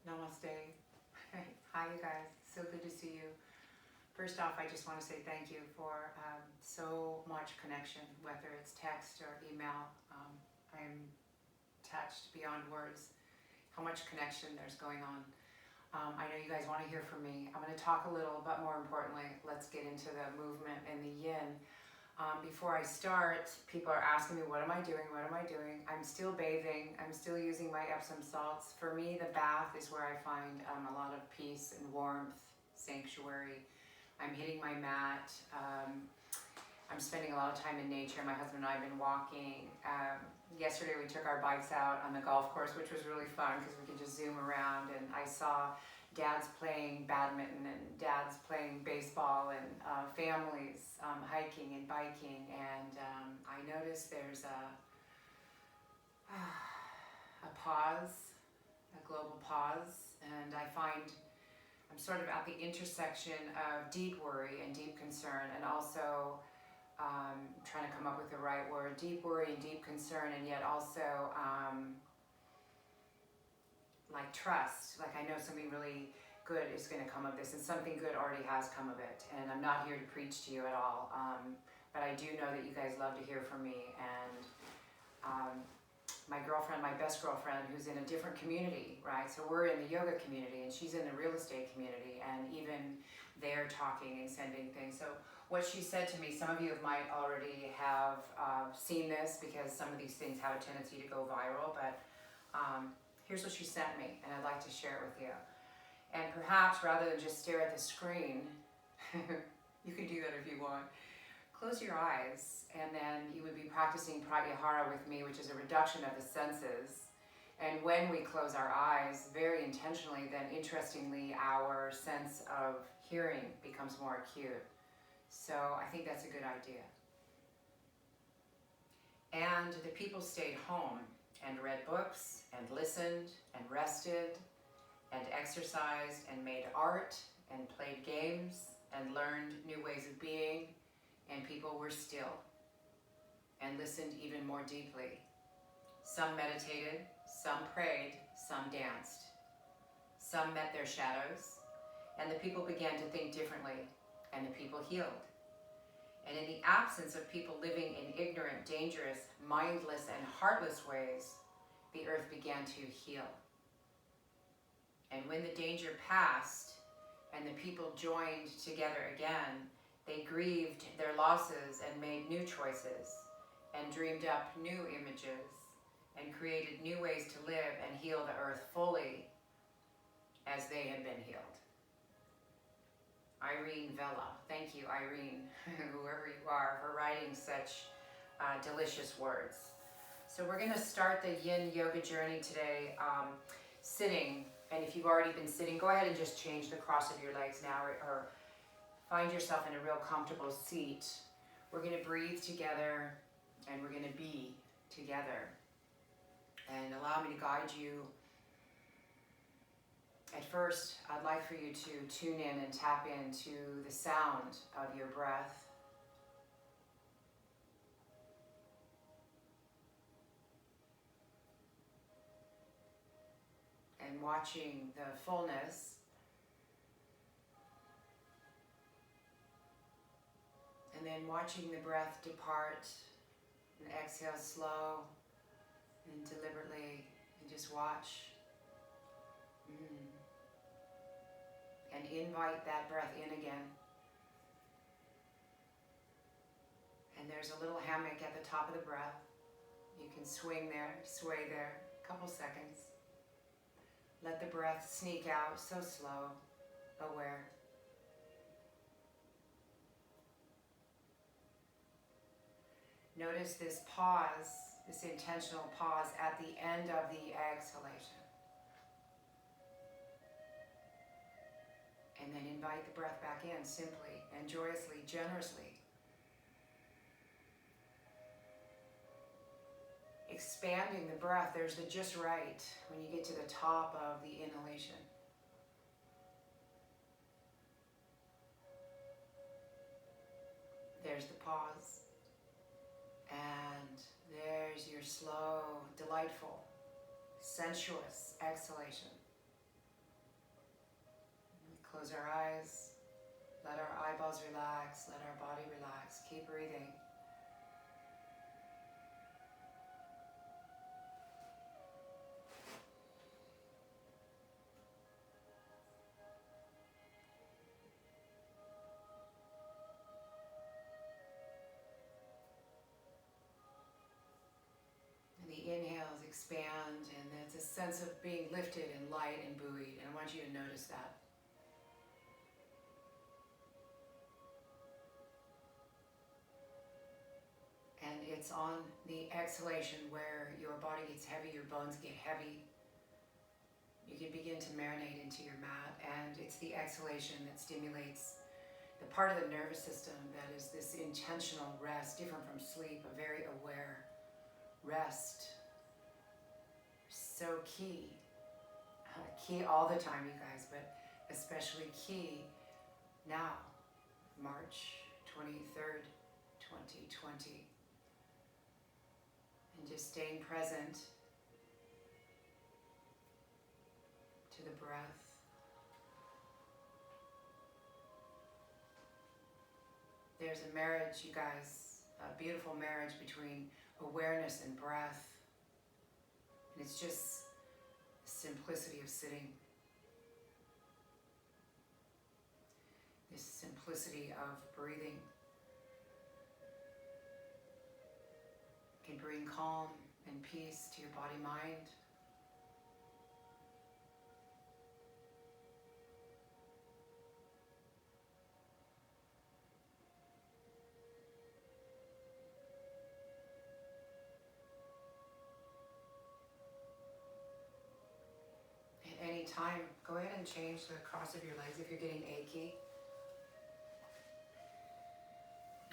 Namaste. Hi, you guys. So good to see you. First off, I just want to say thank you for so much connection, whether it's text or email. I'm touched beyond words how much connection there's going on. I know you guys want to hear from me. I'm going to talk a little, but more importantly, let's get into the movement and the yin. Before I start, people are asking me, what am I doing? What am I doing? I'm still bathing. I'm still using my Epsom salts. For me, the bath is where I find a lot of peace and warmth, sanctuary. I'm hitting my mat. I'm spending a lot of time in nature. My husband and I have been walking. Yesterday we took our bikes out on the golf course, which was really fun because we could just zoom around, and I saw dads playing badminton and dads playing baseball and families hiking and biking, and I noticed there's a pause, a global pause, and I find I'm sort of at the intersection of deep worry and deep concern, and also trying to come up with the right word, deep worry and deep concern, and yet also like trust, like I know something really good is going to come of this, and something good already has come of it, and I'm not here to preach to you at all, but I do know that you guys love to hear from me, and my girlfriend, my best girlfriend, who's in a different community, right, so we're in the yoga community, and she's in the real estate community, and even they're talking and sending things. So what she said to me, some of you might already have seen this because some of these things have a tendency to go viral, but here's what she sent me, and I'd like to share it with you. And perhaps rather than just stare at the screen, you can do that if you want. Close your eyes, and then you would be practicing pratyahara with me, which is a reduction of the senses. And when we close our eyes, very intentionally, then interestingly, our sense of hearing becomes more acute. So I think that's a good idea. And the people stayed home and read books and listened and rested and exercised and made art and played games and learned new ways of being, and people were still and listened even more deeply. Some meditated, some prayed, some danced. Some met their shadows, and the people began to think differently, and the people healed. And in the absence of people living in ignorant, dangerous, mindless, and heartless ways, the earth began to heal. And when the danger passed and the people joined together again, they grieved their losses and made new choices and dreamed up new images and created new ways to live and heal the earth fully as they had been healed. Irene Vela, thank you, Irene, whoever you are, for writing such delicious words. So we're going to start the yin yoga journey today sitting. And if you've already been sitting, go ahead and just change the cross of your legs now, or find yourself in a real comfortable seat. We're going to breathe together, and we're going to be together. And allow me to guide you. At first, I'd like for you to tune in and tap into the sound of your breath. And watching the fullness and then watching the breath depart and exhale slow and deliberately, and just watch and invite that breath in again. And there's a little hammock at the top of the breath. You can swing there, sway there, a couple seconds. Let the breath sneak out, so slow, aware. Notice this pause, this intentional pause at the end of the exhalation. And then invite the breath back in simply and joyously, generously. Expanding the breath, there's the just right when you get to the top of the inhalation. There's the pause. And there's your slow, delightful, sensuous exhalation. Close our eyes. Let our eyeballs relax. Let our body relax. Keep breathing. And the inhales expand, and it's a sense of being lifted and light and buoyed. And I want you to notice that. And it's on the exhalation where your body gets heavy, your bones get heavy. You can begin to marinate into your mat, and it's the exhalation that stimulates the part of the nervous system that is this intentional rest, different from sleep, a very aware rest. So key. Key all the time, you guys, but especially key now, March 23rd, 2020. And just staying present to the breath. There's a marriage, you guys, a beautiful marriage between awareness and breath. And it's just the simplicity of sitting. This simplicity of breathing can bring calm and peace to your body, mind. At any time, go ahead and change the cross of your legs if you're getting achy.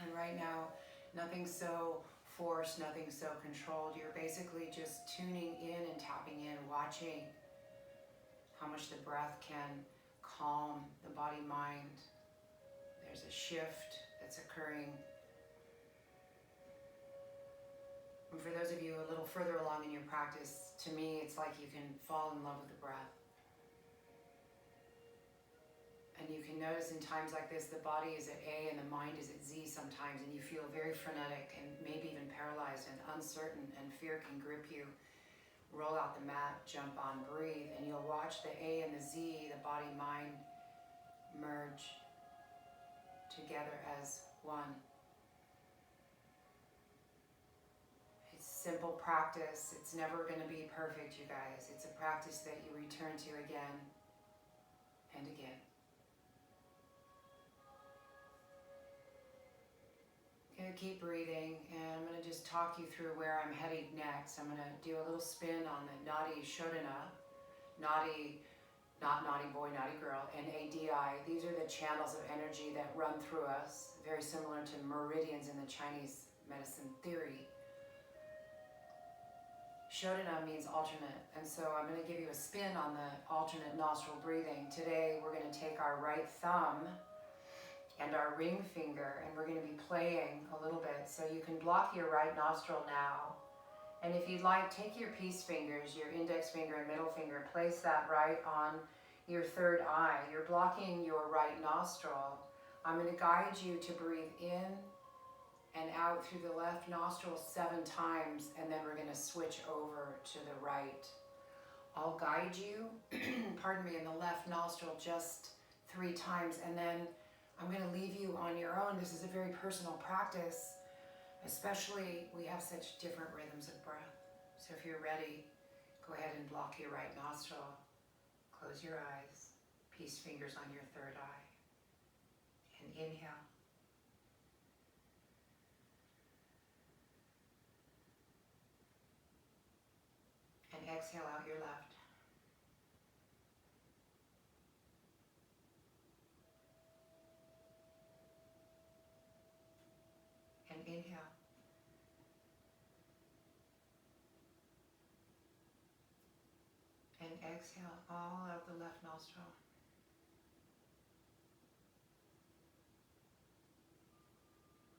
And right now, nothing so forced, nothing so controlled. You're basically just tuning in and tapping in, watching how much the breath can calm the body, mind. There's a shift that's occurring. And for those of you a little further along in your practice, to me, it's like you can fall in love with the breath. And you can notice in times like this, the body is at A and the mind is at Z sometimes, and you feel very frenetic and maybe even paralyzed and uncertain, and fear can grip you. Roll out the mat, jump on, breathe, and you'll watch the A and the Z, the body, mind, merge together as one. It's simple practice. It's never going to be perfect, you guys. It's a practice that you return to again and again. Gonna keep breathing, and I'm gonna just talk you through where I'm heading next. I'm gonna do a little spin on the Nadi Shodhana. Nadi, not naughty boy, naughty girl, N-A-D-I. These are the channels of energy that run through us, very similar to meridians in the Chinese medicine theory. Shodhana means alternate, and so I'm gonna give you a spin on the alternate nostril breathing. Today, we're gonna take our right thumb and our ring finger, and we're going to be playing a little bit. So you can block your right nostril now. And if you'd like, take your peace fingers, your index finger and middle finger, place that right on your third eye. You're blocking your right nostril. I'm going to guide you to breathe in and out through the left nostril 7 times, and then we're going to switch over to the right. I'll guide you, pardon me, in the left nostril just 3 times, and then I'm going to leave you on your own. This is a very personal practice, especially we have such different rhythms of breath. So if you're ready, go ahead and block your right nostril. Close your eyes. Peace fingers on your third eye. And inhale. And exhale out your left. And inhale. And exhale all out the left nostril.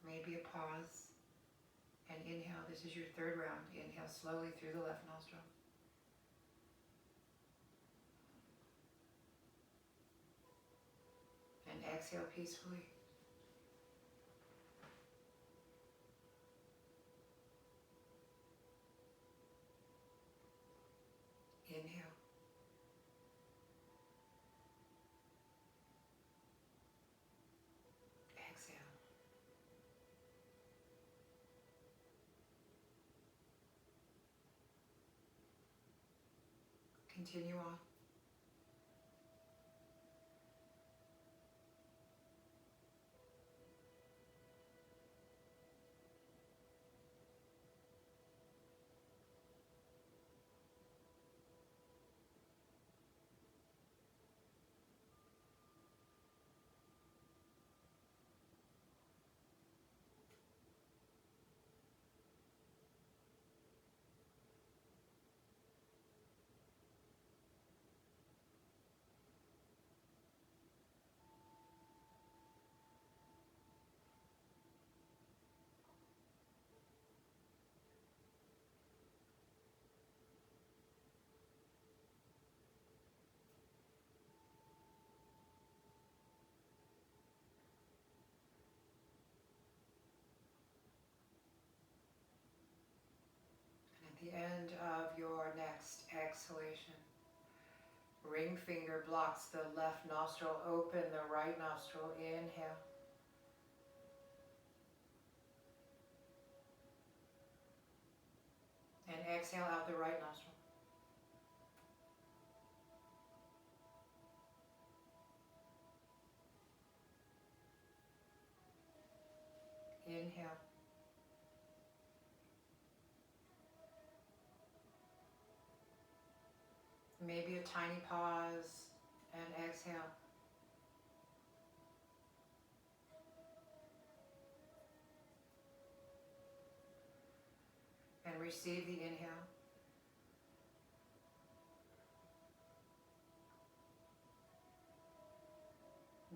Maybe a pause. And inhale. This is your third round. Inhale slowly through the left nostril. exhale peacefully. Inhale. Exhale. Continue on. At the end of your next exhalation, ring finger blocks the left nostril, open the right nostril, inhale. And exhale out the right nostril. Inhale. Maybe a tiny pause and exhale. And receive the inhale.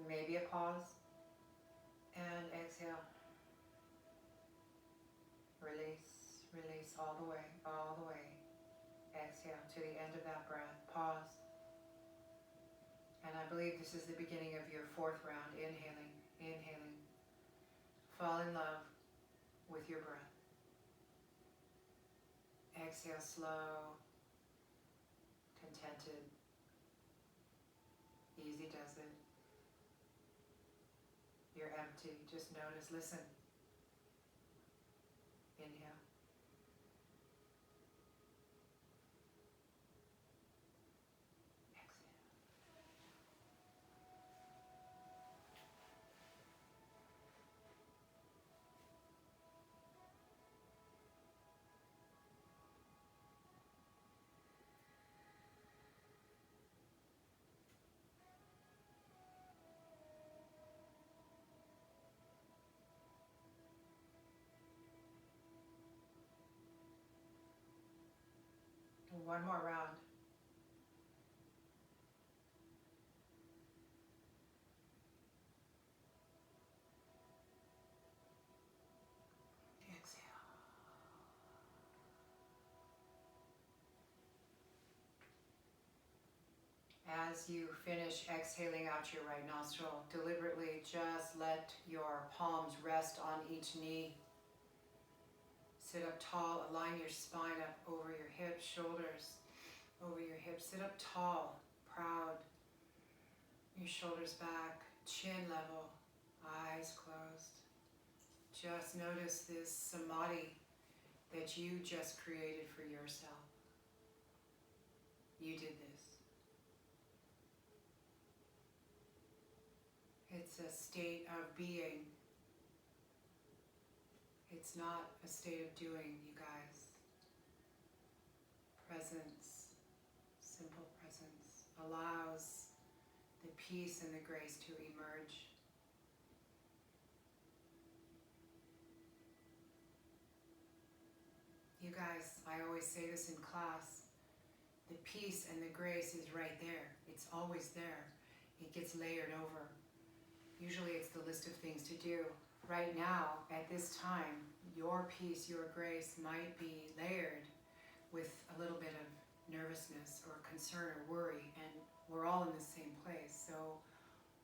Maybe a pause and exhale. Release, release all the way, all the way. Exhale to the end of that breath. Pause. And I believe this is the beginning of your fourth round. Inhaling, inhaling. Fall in love with your breath. Exhale slow, contented. Easy does it. You're empty. Just notice, listen. Inhale. Exhale. One more round. Exhale. As you finish exhaling out your right nostril, deliberately just let your palms rest on each knee. Sit up tall, align your spine up over your hips, shoulders over your hips. Sit up tall, proud. Your shoulders back, chin level, eyes closed. Just notice this samadhi that you just created for yourself. You did this. It's a state of being. It's not a state of doing, you guys. Presence, simple presence, allows the peace and the grace to emerge. You guys, I always say this in class, the peace and the grace is right there. It's always there. It gets layered over. Usually it's the list of things to do. Right now, at this time, your peace, your grace might be layered with a little bit of nervousness or concern or worry, and we're all in the same place. So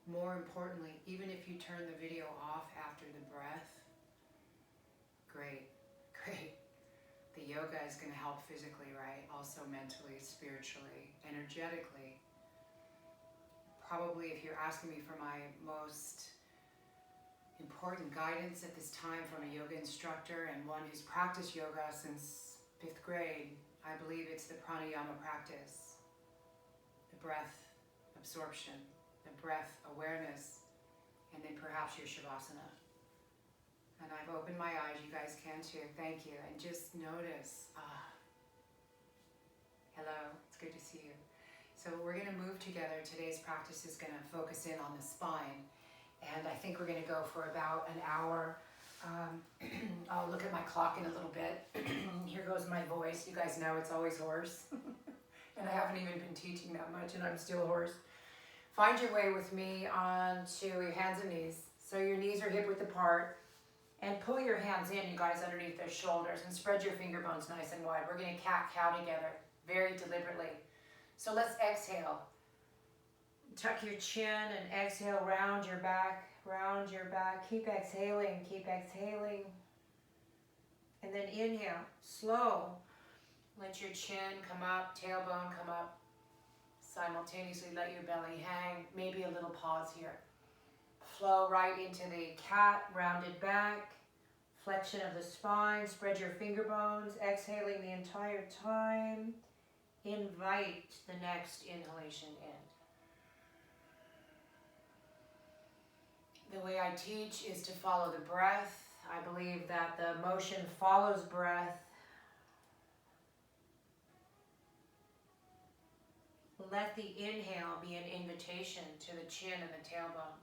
more importantly, even if you turn the video off after the breath, great, great. The yoga is going to help physically, right? Also mentally, spiritually, energetically. Probably if you're asking me for my most important guidance at this time from a yoga instructor and one who's practiced yoga since 5th grade, I believe it's the pranayama practice, the breath absorption, the breath awareness, and then perhaps your shavasana. And I've opened my eyes, you guys can too, thank you, and just notice, hello, it's good to see you. So we're going to move together. Today's practice is going to focus in on the spine, and I think we're going to go for about an hour. I'll look at my clock in a little bit. Here goes my voice. You guys know it's always hoarse. And I haven't even been teaching that much and I'm still hoarse. Find your way with me onto your hands and knees. So your knees are hip width apart. And pull your hands in, you guys, underneath the shoulders and spread your finger bones nice and wide. We're going to cat-cow together very deliberately. So let's exhale. Tuck your chin and exhale, round your back, round your back. Keep exhaling, keep exhaling. And then inhale, slow. Let your chin come up, tailbone come up. Simultaneously let your belly hang, maybe a little pause here. Flow right into the cat, rounded back, flexion of the spine, spread your finger bones, exhaling the entire time. Invite the next inhalation in. The way I teach is to follow the breath. I believe that the motion follows breath. Let the inhale be an invitation to the chin and the tailbone.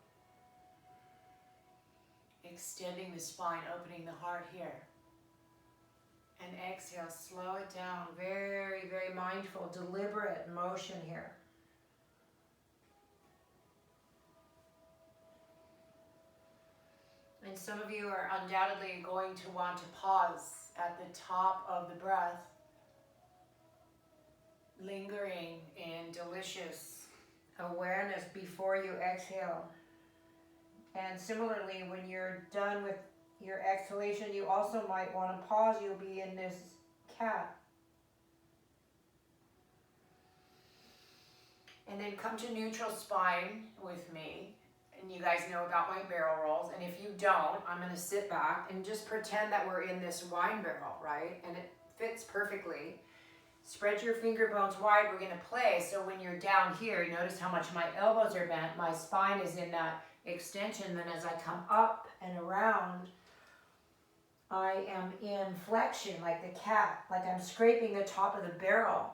Extending the spine, opening the heart here. And exhale, slow it down. Very, very mindful, deliberate motion here. And some of you are undoubtedly going to want to pause at the top of the breath, lingering in delicious awareness before you exhale. And similarly, when you're done with your exhalation, you also might want to pause. You'll be in this cat. And then come to neutral spine with me. And you guys know about my barrel rolls. And if you don't, I'm going to sit back and just pretend that we're in this wine barrel, right? And it fits perfectly. Spread your finger bones wide. We're going to play. So when you're down here, notice how much my elbows are bent. My spine is in that extension. Then as I come up and around, I am in flexion like the cat, like I'm scraping the top of the barrel,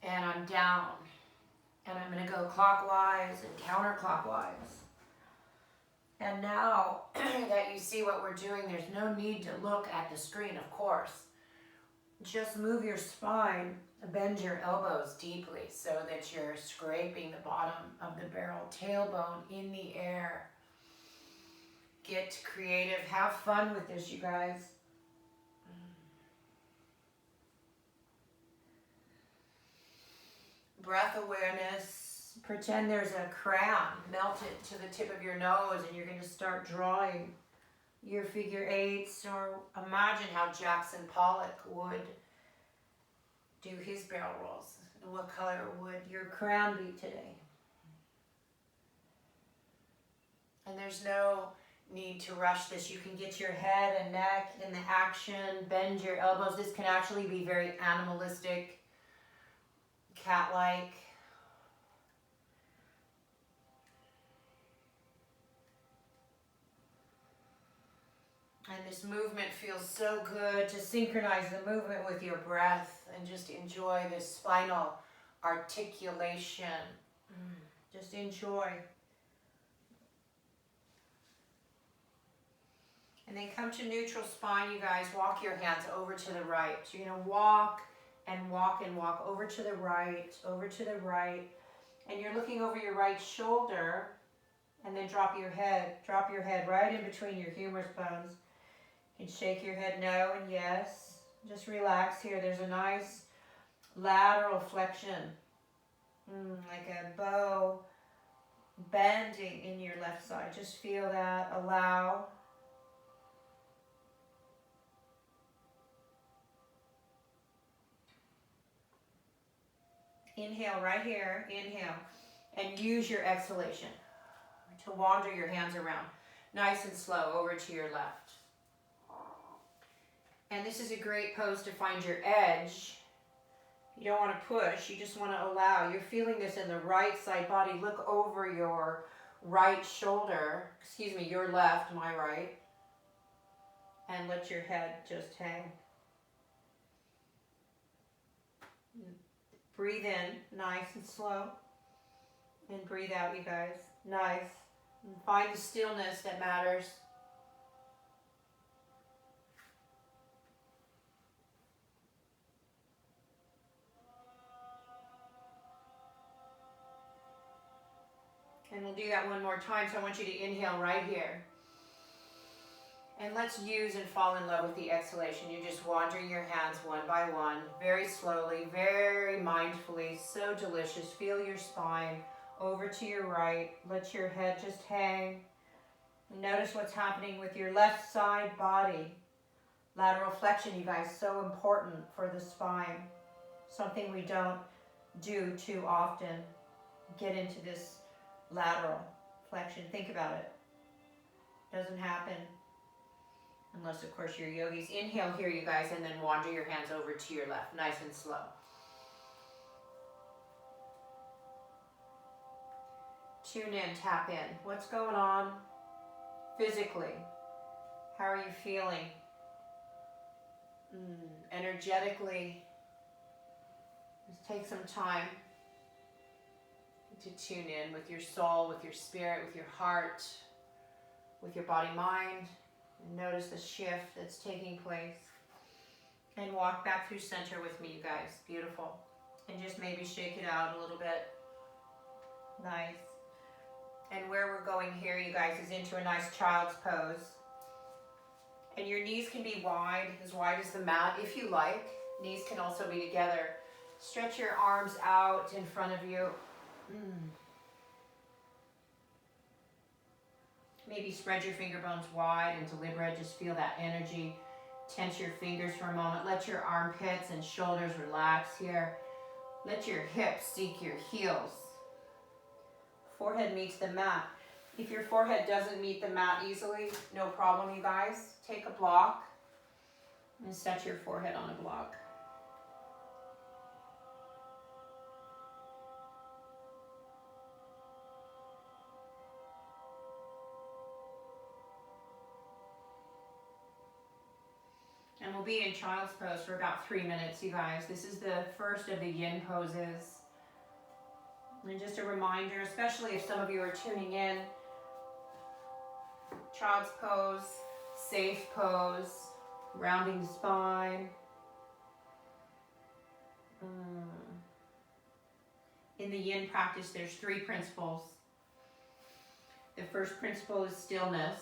and I'm down. And I'm going to go clockwise and counterclockwise. And now that you see what we're doing, there's no need to look at the screen, of course. Just move your spine, bend your elbows deeply so that you're scraping the bottom of the barrel, tailbone in the air. Get creative. Have fun with this, you guys. Breath awareness. Pretend there's a crayon. Melt it to the tip of your nose and you're going to start drawing your figure eights, or imagine how Jackson Pollock would do his barrel rolls. And what color would your crayon be today? And there's no need to rush this. You can get your head and neck in the action, bend your elbows. This can actually be very animalistic, cat-like. And this movement feels so good to synchronize the movement with your breath and just enjoy this spinal articulation. Just enjoy. And then come to neutral spine, you guys. Walk your hands over to the right. So you're going to walk and walk and walk over to the right, over to the right. And you're looking over your right shoulder, and then drop your head right in between your humerus bones. You can shake your head no and yes. Just relax here. There's a nice lateral flexion, like a bow bending in your left side. Just feel that. Allow. Inhale right here. Inhale. And use your exhalation to wander your hands around. Nice and slow over to your left. And this is a great pose to find your edge. You don't want to push, you just want to allow. You're feeling this in the right side body. Look over your right shoulder, excuse me, your left, my right. And let your head just hang. Breathe in, nice and slow. And breathe out, you guys. Nice. And find the stillness that matters. And we'll do that one more time. So I want you to inhale right here. And let's use and fall in love with the exhalation. You're just wandering your hands one by one, very slowly, very mindfully, so delicious. Feel your spine over to your right. Let your head just hang. Notice what's happening with your left side body. Lateral flexion, you guys, so important for the spine. Something we don't do too often. Get into this lateral flexion. Think about it. Doesn't happen unless, of course, you're yogis. Inhale here, you guys, and then wander your hands over to your left, nice and slow. Tune in, tap in. What's going on physically? How are you feeling? Energetically. Just take some time to tune in with your soul, with your spirit, with your heart, with your body, mind. And notice the shift that's taking place. And walk back through center with me, you guys. Beautiful. And just maybe shake it out a little bit. Nice. And where we're going here, you guys, is into a nice child's pose. And your knees can be wide as the mat if you like. Knees can also be together. Stretch your arms out in front of you. Maybe spread your finger bones wide and deliberate. Just feel that energy. Tense your fingers for a moment. Let your armpits and shoulders relax here. Let your hips seek your heels. Forehead meets the mat. If your forehead doesn't meet the mat easily, no problem, you guys. Take a block and set your forehead on a block. And we'll be in child's pose for about 3 minutes, you guys. This is the first of the yin poses. And just a reminder, especially if some of you are tuning in, child's pose, safe pose, rounding the spine. In the yin practice, there's 3 principles. The first principle is stillness.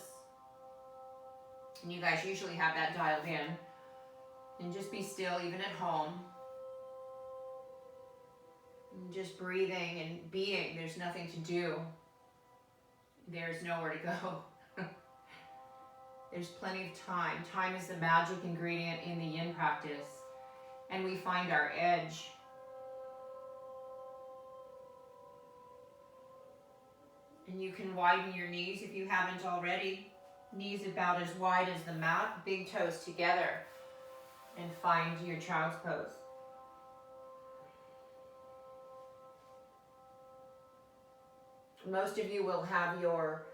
And you guys usually have that dialed in. And just be still, even at home. And just breathing and being. There's nothing to do. There's nowhere to go. There's plenty of time. Time is the magic ingredient in the yin practice. And we find our edge. And you can widen your knees if you haven't already. Knees about as wide as the mat, big toes together, and find your child's pose. Most of you will have your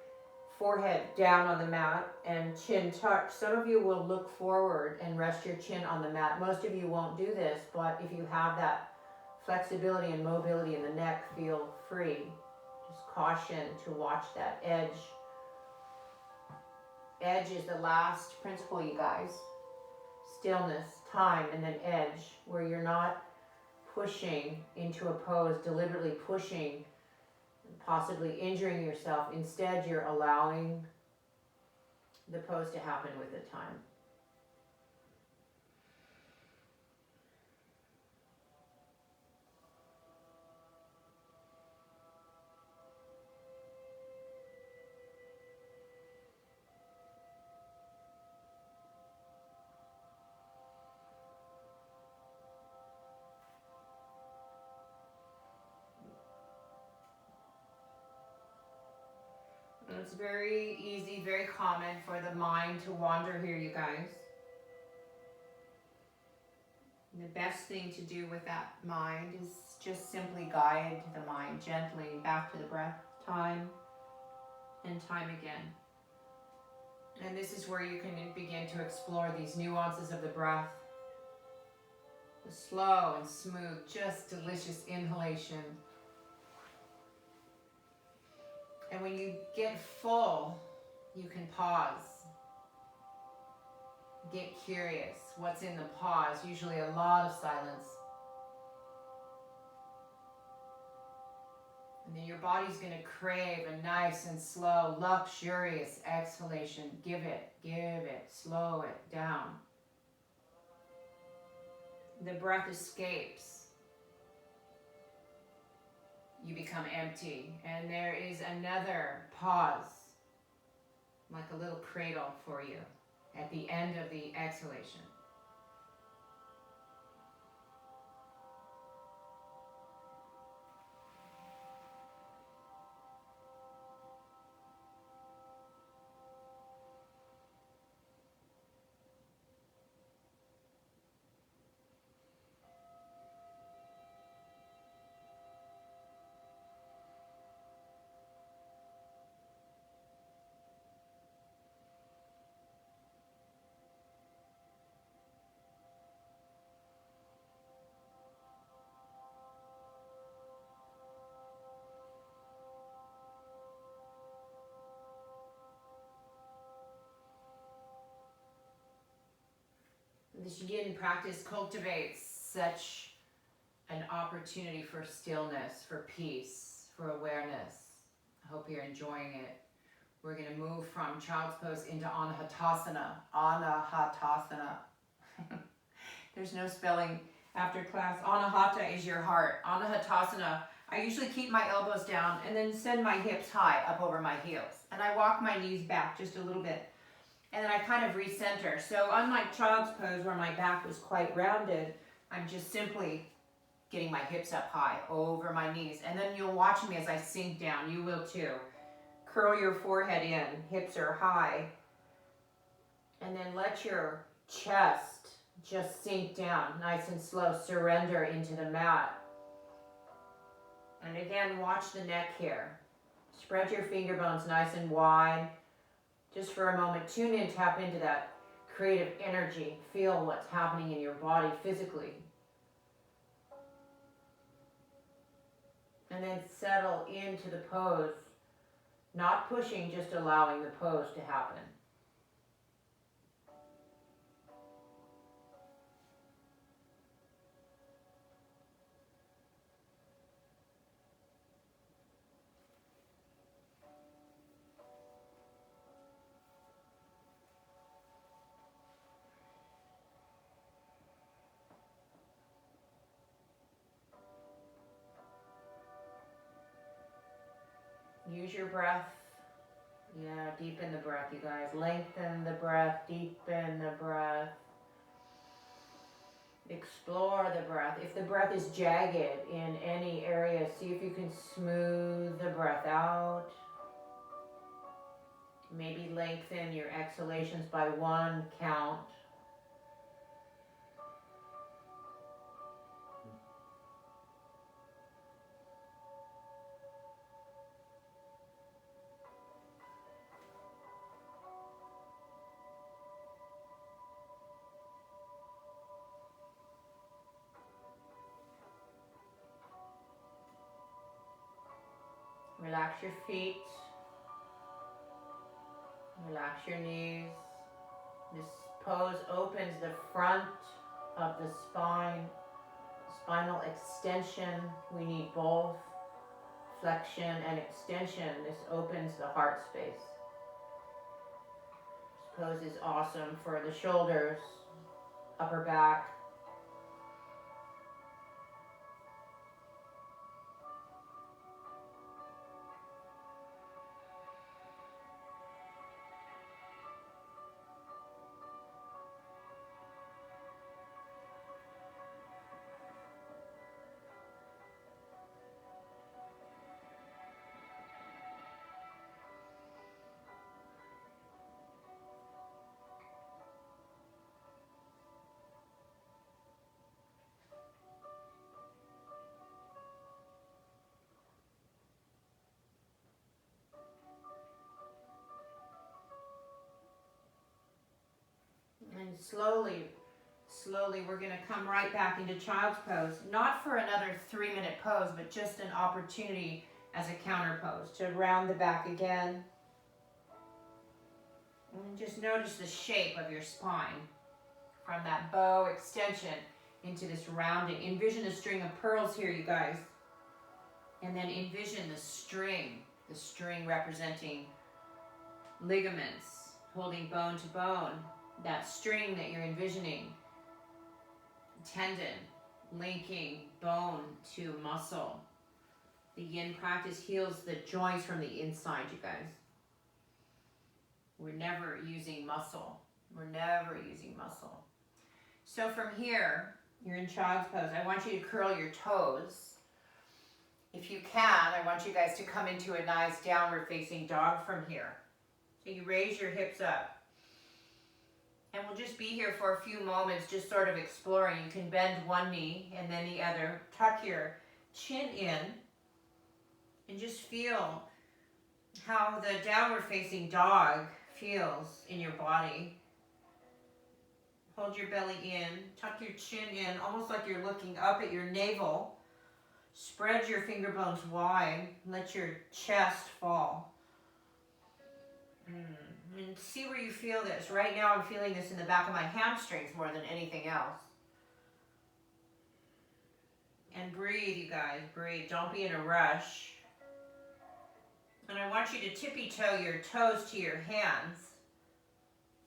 forehead down on the mat and chin tucked. Some of you will look forward and rest your chin on the mat. Most of you won't do this, but if you have that flexibility and mobility in the neck, feel free. Just caution to watch that edge. Edge is the last principle, you guys. Stillness, time, and then edge, where you're not pushing into a pose, deliberately pushing, possibly injuring yourself. Instead, you're allowing the pose to happen with the time. It's very easy, very common for the mind to wander here, you guys. And the best thing to do with that mind is just simply guide the mind gently back to the breath, time and time again. And this is where you can begin to explore these nuances of the breath. The slow and smooth, just delicious inhalation. And when you get full, you can pause. Get curious. What's in the pause? Usually a lot of silence. And then your body's going to crave a nice and slow, luxurious exhalation. Give it, slow it down. The breath escapes. You become empty. And there is another pause, like a little cradle for you at the end of the exhalation. This yin practice cultivates such an opportunity for stillness, for peace, for awareness. I hope you're enjoying it. We're going to move from child's pose into anahatasana. Anahatasana. There's no spelling after class. Anahata is your heart. Anahatasana, I usually keep my elbows down and then send my hips high up over my heels. And I walk my knees back just a little bit. And then I kind of recenter. So unlike child's pose where my back was quite rounded, I'm just simply getting my hips up high over my knees. And then you'll watch me as I sink down. You will too. Curl your forehead in. Hips are high. And then let your chest just sink down. Nice and slow. Surrender into the mat. And again, watch the neck here. Spread your finger bones nice and wide. Just for a moment, tune in, tap into that creative energy. Feel what's happening in your body physically. And then settle into the pose. Not pushing, just allowing the pose to happen. Use your breath. Yeah, deepen the breath, you guys. Lengthen the breath, deepen the breath. Explore the breath. If the breath is jagged in any area, see if you can smooth the breath out. Maybe lengthen your exhalations by 1 count. Relax your feet. Relax your knees. This pose opens the front of the spine. Spinal extension. We need both flexion and extension. This opens the heart space. This pose is awesome for the shoulders, upper back. slowly we're going to come right back into child's pose. Not for another 3-minute pose, but just an opportunity as a counter pose to round the back again. And just notice the shape of your spine from that bow extension into this rounding. Envision a string of pearls here, you guys. And then envision the string representing ligaments holding bone to bone. That string that you're envisioning, tendon linking bone to muscle. The yin practice heals the joints from the inside, you guys. We're never using muscle. We're never using muscle. So from here, you're in child's pose. I want you to curl your toes. If you can, I want you guys to come into a nice downward facing dog from here. So you raise your hips up. And we'll just be here for a few moments, just sort of exploring. You can bend one knee and then the other. Tuck your chin in and just feel how the downward facing dog feels in your body. Hold your belly in, tuck your chin in, almost like you're looking up at your navel. Spread your finger bones wide, let your chest fall. And see where you feel this. Right now I'm feeling this in the back of my hamstrings more than anything else. And breathe, you guys, breathe. Don't be in a rush. And I want you to tippy-toe your toes to your hands.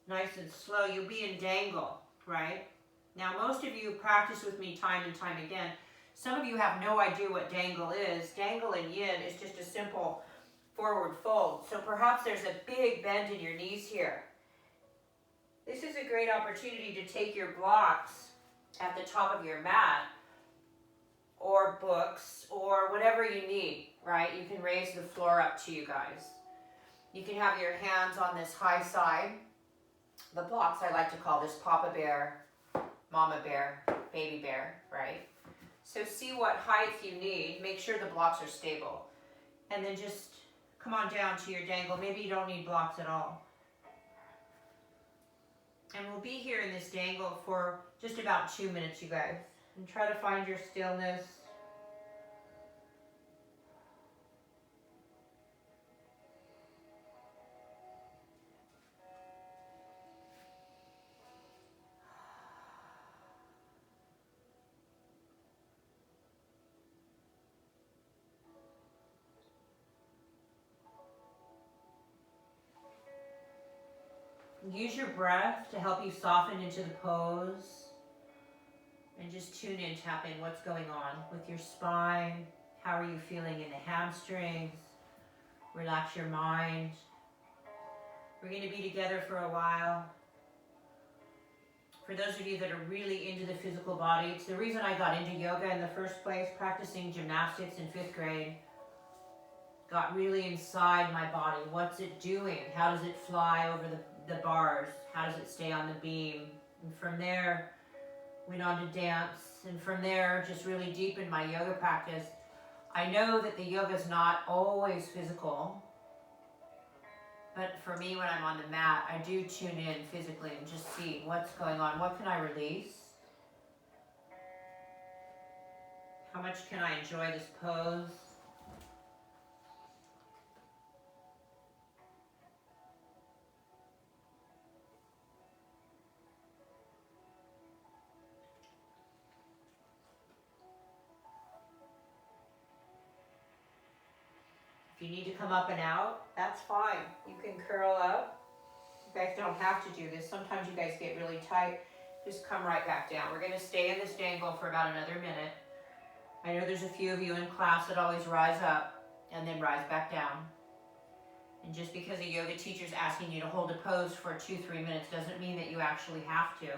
Nice and slow. You'll be in dangle, right? Now, most of you practice with me time and time again. Some of you have no idea what dangle is. Dangle in yin is just a simple forward fold. So perhaps there's a big bend in your knees here. This is a great opportunity to take your blocks at the top of your mat or books or whatever you need, right? You can raise the floor up to you guys. You can have your hands on this high side. The blocks I like to call this Papa Bear, Mama Bear, Baby Bear, right? So see what height you need. Make sure the blocks are stable. And then just come on down to your dangle. Maybe you don't need blocks at all. And we'll be here in this dangle for just about 2 minutes, you guys. And try to find your stillness. Use your breath to help you soften into the pose. And just tune in, tap in what's going on with your spine. How are you feeling in the hamstrings? Relax your mind. We're going to be together for a while. For those of you that are really into the physical body, it's the reason I got into yoga in the first place, practicing gymnastics in 5th grade. Got really inside my body. What's it doing? How does it fly over the bars? How does it stay on the beam? And from there, went on to dance. And from there, just really deepened my yoga practice. I know that the yoga is not always physical. But for me, when I'm on the mat, I do tune in physically and just see what's going on. What can I release? How much can I enjoy this pose? If you need to come up and out, that's fine. You can curl up. You guys don't have to do this. Sometimes you guys get really tight. Just come right back down. We're going to stay in this dangle for about another minute. I know there's a few of you in class that always rise up and then rise back down. And just because a yoga teacher's asking you to hold a pose for 2-3 minutes doesn't mean that you actually have to.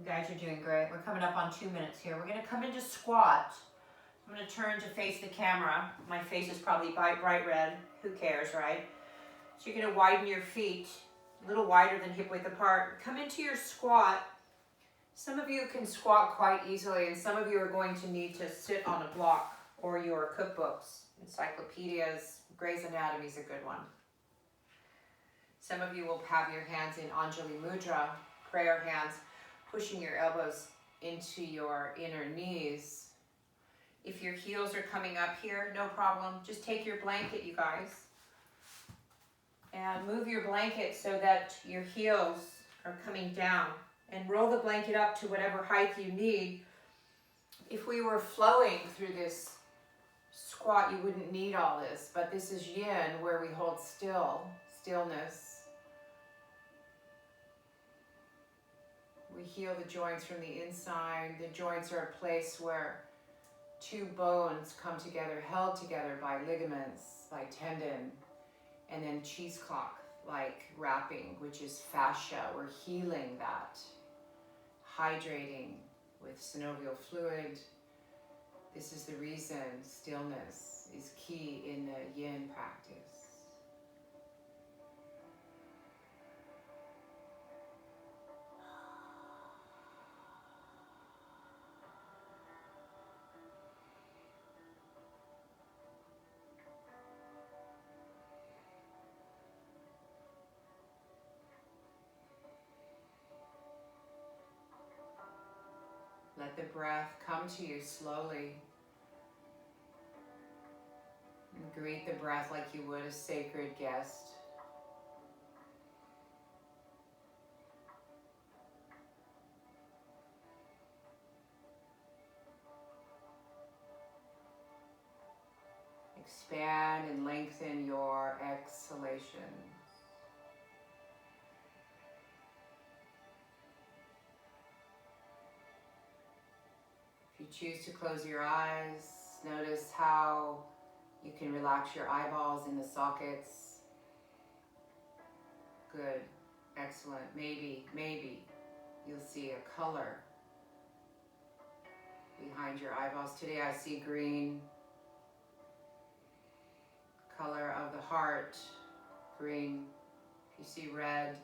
guys are doing great. We're coming up on 2 minutes here. We're going to come into squat. I'm going to turn to face the camera. My face is probably bright red. Who cares, right? So you're going to widen your feet, a little wider than hip width apart. Come into your squat. Some of you can squat quite easily, and some of you are going to need to sit on a block or your cookbooks, encyclopedias. Gray's Anatomy is a good one. Some of you will have your hands in Anjali Mudra, prayer hands, pushing your elbows into your inner knees. If your heels are coming up here, no problem. Just take your blanket, you guys, and move your blanket so that your heels are coming down, and roll the blanket up to whatever height you need. If we were flowing through this squat, you wouldn't need all this, but this is yin, where we hold stillness. We heal the joints from the inside. The joints are a place where two bones come together, held together by ligaments, by tendon, and then cheesecloth like wrapping, which is fascia. We're healing that, hydrating with synovial fluid. This is the reason stillness is key in the yin practice. Let the breath come to you slowly. And greet the breath like you would a sacred guest. Expand and lengthen your exhalation. If you choose to close your eyes, notice how you can relax your eyeballs in the sockets. Good, excellent. Maybe you'll see a color behind your eyeballs. Today I see green. Color of the heart, green. If you see red,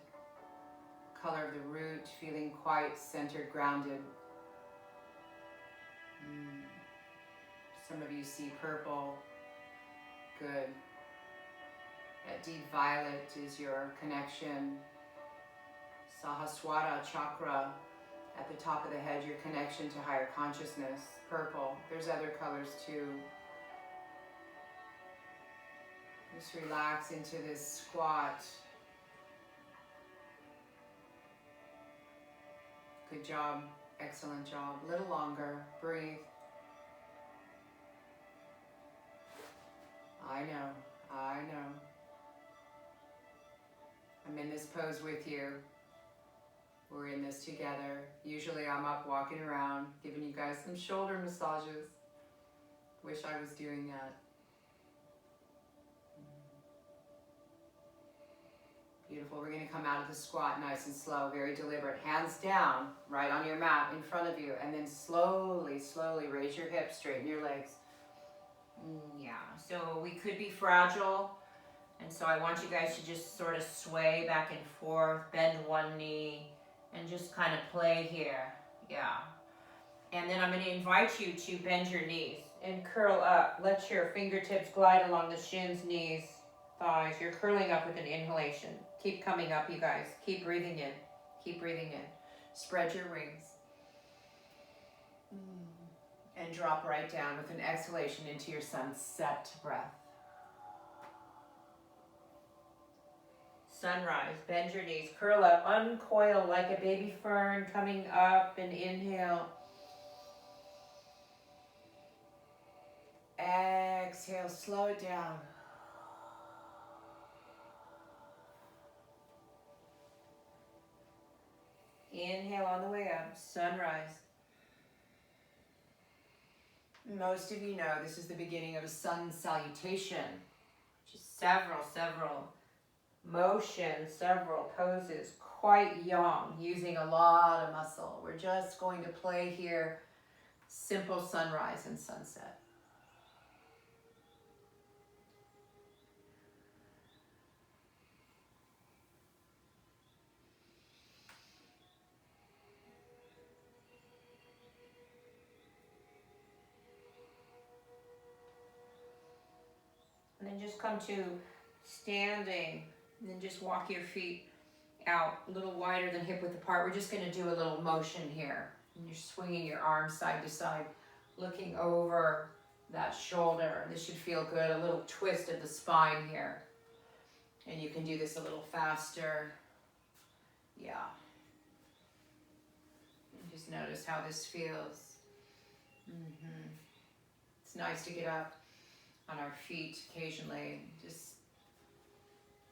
color of the root, feeling quite centered, grounded. Some of you see purple. Good. That deep violet is your connection. Sahasrara chakra at the top of the head, your connection to higher consciousness. Purple. There's other colors too. Just relax into this squat. Good job. Excellent job. A little longer. Breathe. I know. I'm in this pose with you. We're in this together. Usually I'm up walking around, giving you guys some shoulder massages. Wish I was doing that. Beautiful. We're going to come out of the squat nice and slow, very deliberate. Hands down, right on your mat in front of you. And then slowly raise your hips, straighten your legs. Yeah, so we could be fragile. And so I want you guys to just sort of sway back and forth, bend one knee, and just kind of play here. Yeah. And then I'm going to invite you to bend your knees and curl up. Let your fingertips glide along the shins, knees, thighs. You're curling up with an inhalation. Keep coming up, you guys. Keep breathing in. Keep breathing in. Spread your wings. And drop right down with an exhalation into your sunset breath. Sunrise. Bend your knees. Curl up. Uncoil like a baby fern coming up, and inhale. Exhale. Slow it down. Inhale on the way up. Sunrise. Most of you know this is the beginning of a sun salutation, which is several motions, several poses, quite young, using a lot of muscle. We're just going to play here, simple sunrise and sunset. And then just come to standing, and then just walk your feet out a little wider than hip width apart. We're just going to do a little motion here. And you're swinging your arms side to side, looking over that shoulder. This should feel good. A little twist of the spine here. And you can do this a little faster. Yeah. And just notice how this feels. It's nice to get up on our feet occasionally. Just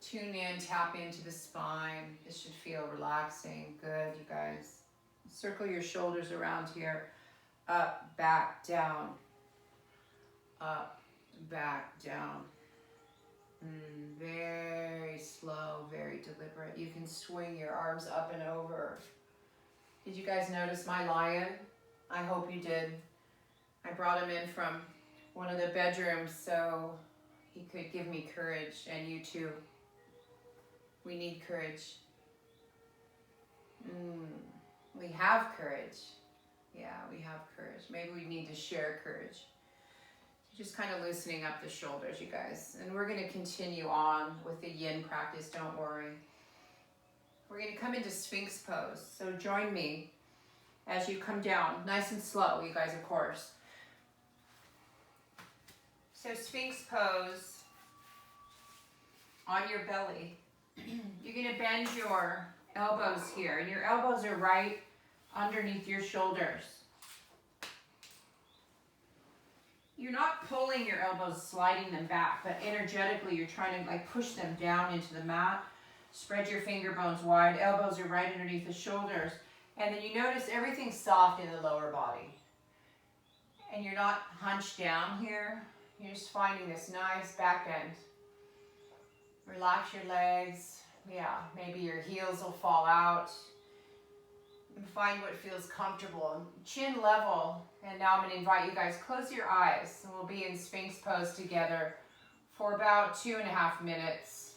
tune in, tap into the spine. This should feel relaxing. Good, you guys. Circle your shoulders around here. Up, back, down. Up, back, down. Very slow, very deliberate. You can swing your arms up and over. Did you guys notice my lion? I hope you did. I brought him in from one of the bedrooms so he could give me courage, and you too. We need courage. We have courage. Yeah, we have courage. Maybe we need to share courage. Just kind of loosening up the shoulders, you guys. And we're going to continue on with the yin practice, don't worry. We're going to come into Sphinx pose. So join me as you come down, nice and slow, you guys, of course. So Sphinx pose on your belly. You're going to bend your elbows here, and your elbows are right underneath your shoulders. You're not pulling your elbows, sliding them back, but energetically you're trying to like push them down into the mat. Spread your finger bones wide. Elbows are right underneath the shoulders. And then you notice everything's soft in the lower body. And you're not hunched down here. You're just finding this nice back bend. Relax your legs. Yeah, maybe your heels will fall out. And find what feels comfortable. Chin level. And now I'm going to invite you guys, close your eyes. And we'll be in Sphinx pose together for about 2.5 minutes.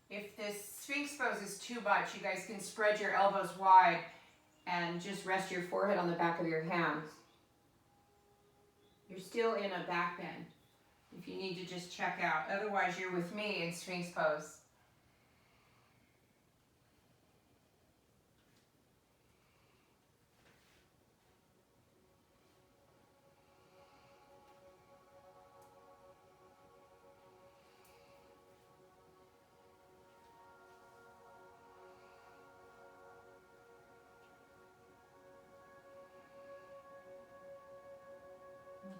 If this Sphinx pose is too much, you guys can spread your elbows wide and just rest your forehead on the back of your hands. You're still in a back bend if you need to just check out. Otherwise, you're with me in Sphinx pose.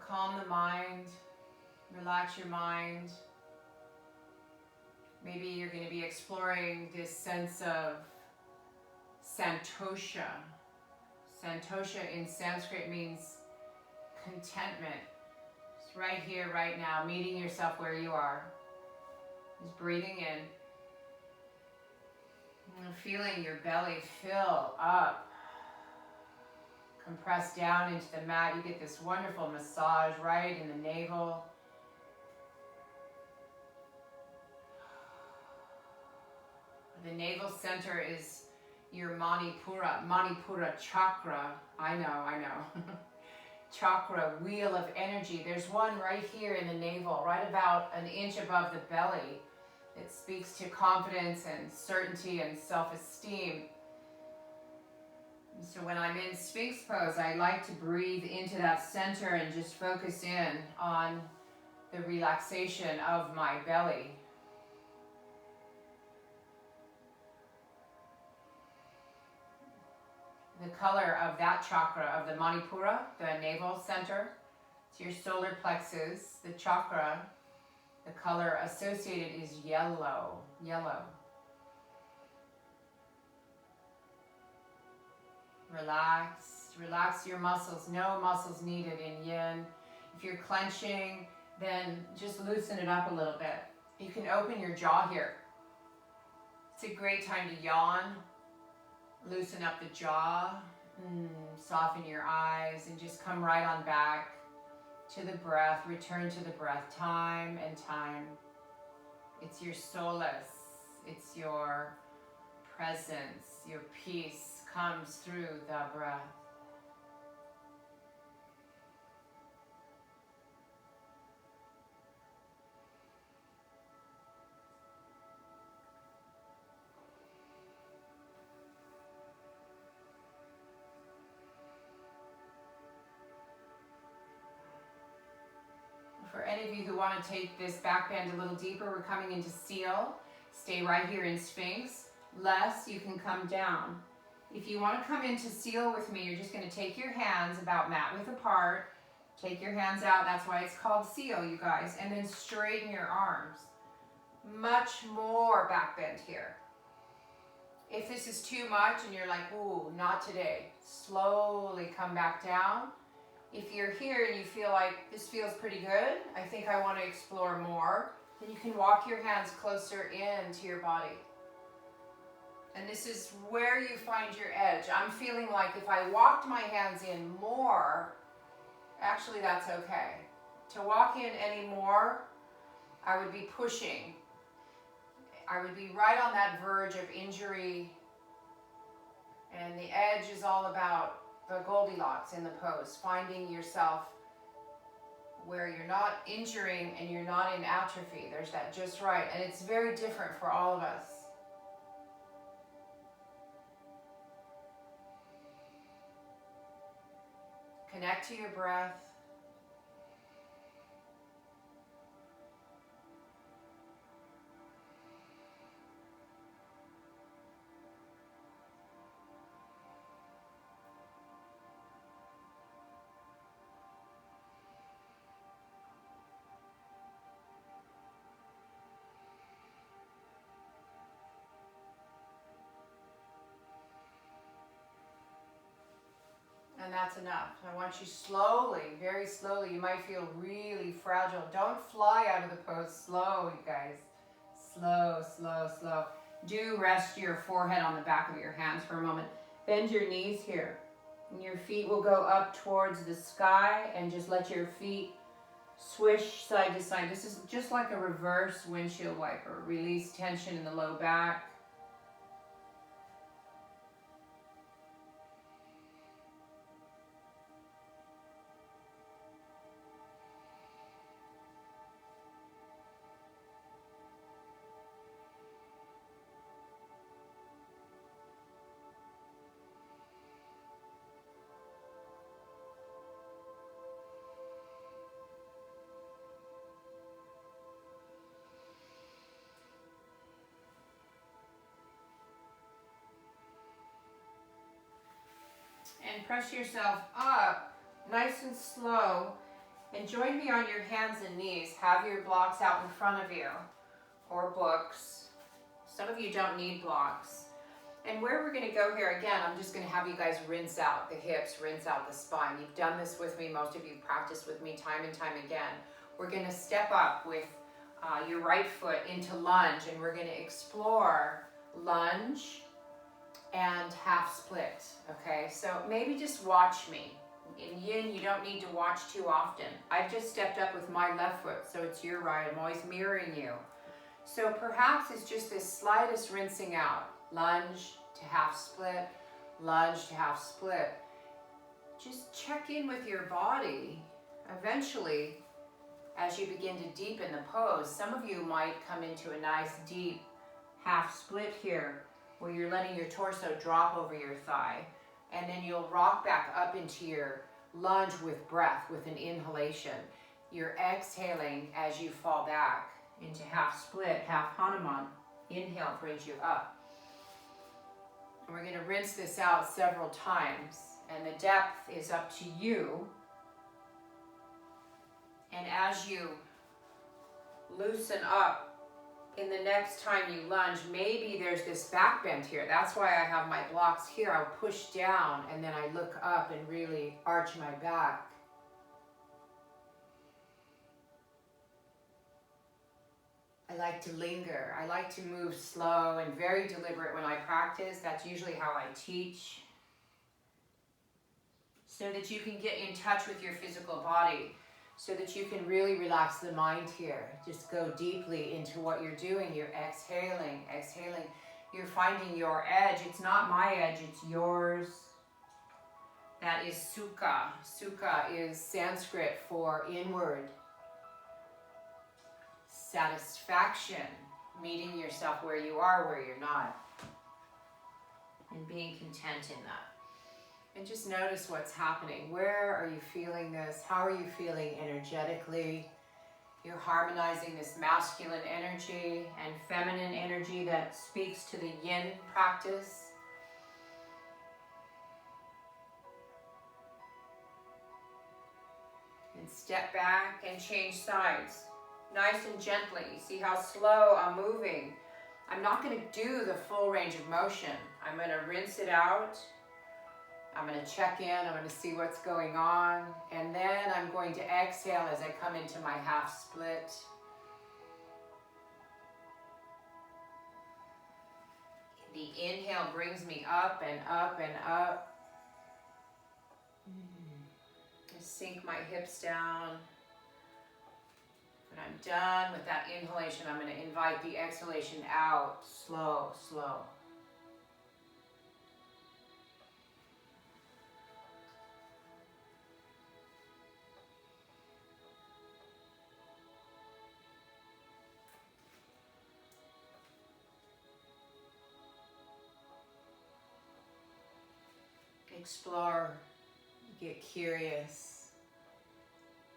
Calm the mind, relax your mind. Maybe you're going to be exploring this sense of santosha. Santosha in Sanskrit means contentment. It's right here, right now, meeting yourself where you are. Just breathing in. And feeling your belly fill up. Compress down into the mat. You get this wonderful massage right in the navel. The navel center is your Manipura chakra. I know. Chakra, wheel of energy. There's one right here in the navel, right about an inch above the belly. It speaks to confidence and certainty and self-esteem. So when I'm in Sphinx pose, I like to breathe into that center and just focus in on the relaxation of my belly. The color of that chakra, of the Manipura, the navel center, it's your solar plexus, the chakra, the color associated is yellow. Relax. Relax your muscles. No muscles needed in yin. If you're clenching, then just loosen it up a little bit. You can open your jaw here. It's a great time to yawn. Loosen up the jaw. Soften your eyes and just come right on back to the breath. Return to the breath time and time. It's your solace. It's your presence. Your peace comes through the breath. For any of you who want to take this back bend a little deeper, we're coming into seal. Stay right here in Sphinx. Less, you can come down. If you want to come into seal with me, you're just going to take your hands about mat width apart. Take your hands out. That's why it's called seal, you guys. And then straighten your arms. Much more back bend here. If this is too much and you're like, ooh, not today, slowly come back down. If you're here and you feel like this feels pretty good, I think I want to explore more, then you can walk your hands closer into your body. And this is where you find your edge. I'm feeling like if I walked my hands in more, actually that's okay. To walk in any more, I would be pushing. I would be right on that verge of injury. And the edge is all about the Goldilocks in the pose, finding yourself where you're not injuring and you're not in atrophy. There's that just right. And it's very different for all of us. Connect to your breath. And that's enough. I want you slowly, very slowly, you might feel really fragile. Don't fly out of the pose. Slow, you guys. Slow, slow, slow. Do rest your forehead on the back of your hands for a moment. Bend your knees here. And your feet will go up towards the sky and just let your feet swish side to side. This is just like a reverse windshield wiper. Release tension in the low back. And press yourself up, nice and slow. And join me on your hands and knees. Have your blocks out in front of you, or books. Some of you don't need blocks. And where we're going to go here, again, I'm just going to have you guys rinse out the hips, rinse out the spine. You've done this with me. Most of you practiced with me time and time again. We're going to step up with your right foot into lunge, and we're going to explore lunge and half split, okay? So maybe just watch me. In yin, you don't need to watch too often. I've just stepped up with my left foot, so it's your right. I'm always mirroring you. So perhaps it's just this slightest rinsing out. Lunge to half split, lunge to half split. Just check in with your body. Eventually, as you begin to deepen the pose, some of you might come into a nice deep half split here, where you're letting your torso drop over your thigh. And then you'll rock back up into your lunge with breath, with an inhalation. You're exhaling as you fall back into half split, half Hanuman. Inhale brings you up. And we're going to rinse this out several times. And the depth is up to you. And as you loosen up in the next time you lunge, maybe there's this back bend here. That's why I have my blocks here. I'll push down and then I look up and really arch my back. I like to linger. I like to move slow and very deliberate when I practice. That's usually how I teach. So that you can get in touch with your physical body. So that you can really relax the mind here. Just go deeply into what you're doing. You're exhaling, exhaling. You're finding your edge. It's not my edge, it's yours. That is sukha. Sukha is Sanskrit for inward. Satisfaction, meeting yourself where you are, where you're not, and being content in that. And just notice what's happening. Where are you feeling this? How are you feeling energetically? You're harmonizing this masculine energy and feminine energy that speaks to the yin practice. And step back and change sides. Nice and gently. See how slow I'm moving. I'm not going to do the full range of motion. I'm going to rinse it out. I'm going to check in. I'm going to see what's going on. And then I'm going to exhale as I come into my half split. The inhale brings me up and up and up. Just sink my hips down. When I'm done with that inhalation, I'm going to invite the exhalation out, slow, slow. Explore, get curious.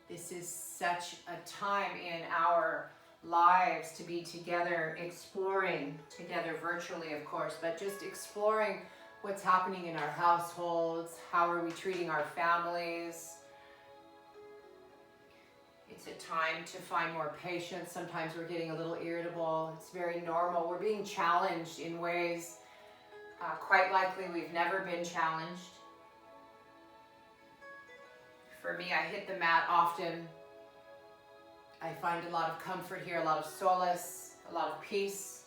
This is such a time in our lives to be together, exploring together virtually, of course, but just exploring what's happening in our households, how are we treating our families. It's a time to find more patience. Sometimes we're getting a little irritable. It's very normal. We're being challenged in ways quite likely we've never been challenged. For me, I hit the mat often. I find a lot of comfort here, a lot of solace, a lot of peace.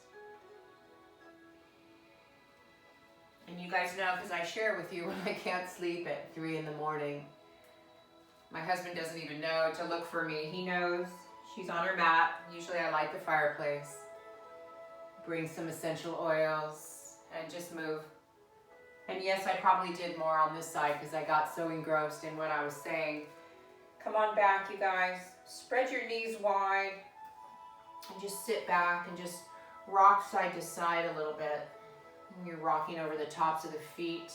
And you guys know, because I share with you when I can't sleep at 3 in the morning. My husband doesn't even know to look for me. He knows. She's on her mat. Usually I light the fireplace, bring some essential oils, and just move. And yes, I probably did more on this side because I got so engrossed in what I was saying. Come on back, you guys. Spread your knees wide and just sit back and just rock side to side a little bit. And you're rocking over the tops of the feet.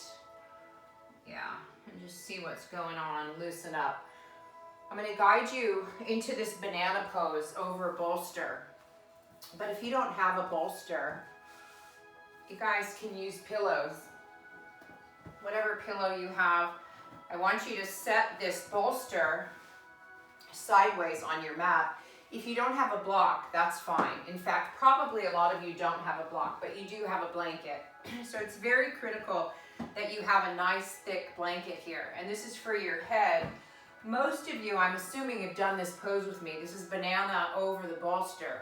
Yeah, and just see what's going on. Loosen up. I'm going to guide you into this banana pose over bolster. But if you don't have a bolster, you guys can use pillows. Whatever pillow you have, I want you to set this bolster sideways on your mat. If you don't have a block, that's fine. In fact, probably a lot of you don't have a block, but you do have a blanket. So it's very critical that you have a nice thick blanket here. And this is for your head. Most of you, I'm assuming, have done this pose with me. This is banana over the bolster.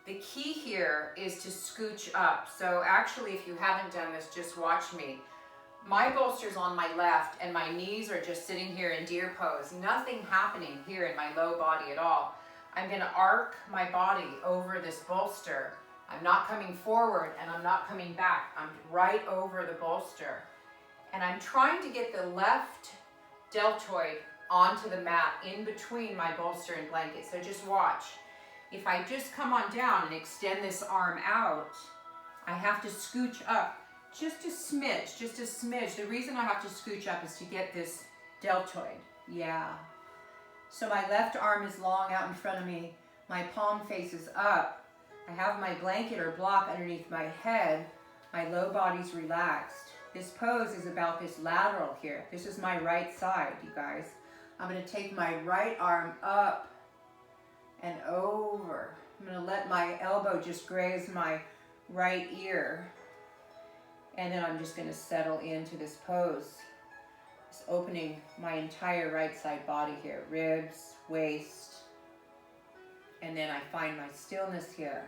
The key here is to scooch up. So actually, if you haven't done this, just watch me. My bolster's on my left and my knees are just sitting here in deer pose. Nothing happening here in my low body at all. I'm going to arc my body over this bolster. I'm not coming forward and I'm not coming back. I'm right over the bolster. And I'm trying to get the left deltoid onto the mat in between my bolster and blanket. So just watch. If I just come on down and extend this arm out, I have to scooch up. Just a smidge, just a smidge. The reason I have to scooch up is to get this deltoid. Yeah. So my left arm is long out in front of me. My palm faces up. I have my blanket or block underneath my head. My low body's relaxed. This pose is about this lateral here. This is my right side, you guys. I'm going to take my right arm up and over. I'm going to let my elbow elbow just grazed my right ear. And then I'm just going to settle into this pose. Just opening my entire right side body here. Ribs, waist. And then I find my stillness here.